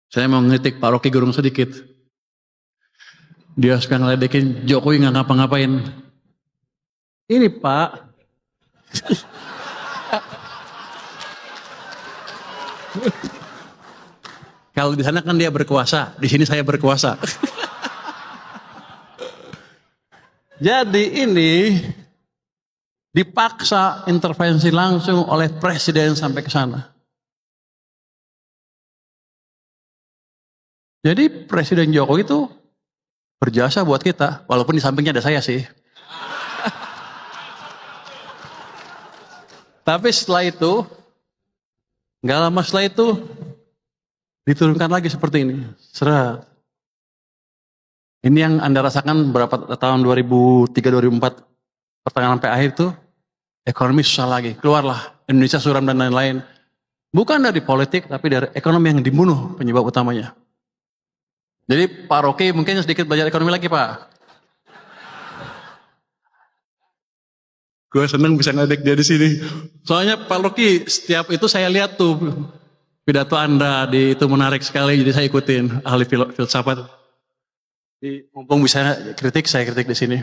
Saya mau ngeritik Pak Rocky Gerung sedikit. Dia suka ngeledekin Jokowi nggak ngapa-ngapain. Ini Pak, kalau di sana kan dia berkuasa, di sini saya berkuasa. Jadi ini dipaksa intervensi langsung oleh presiden sampai ke sana. Jadi Presiden Jokowi itu berjasa buat kita, walaupun di sampingnya ada saya sih. Tapi setelah itu, nggak lama setelah itu, diturunkan lagi seperti ini. Seret. Ini yang Anda rasakan berapa tahun 2003-2004, pertengahan sampai akhir itu, ekonomi susah lagi. Keluarlah Indonesia suram dan lain-lain. Bukan dari politik, tapi dari ekonomi yang dibunuh penyebab utamanya. Jadi Pak Rocky mungkin sedikit belajar ekonomi lagi Pak. Gue seneng bisa ngeledek dia di sini. Soalnya Pak Rocky setiap itu saya lihat tuh pidato Anda di itu menarik sekali, jadi saya ikutin ahli filsafat. Mumpung bisa kritik, saya kritik di sini.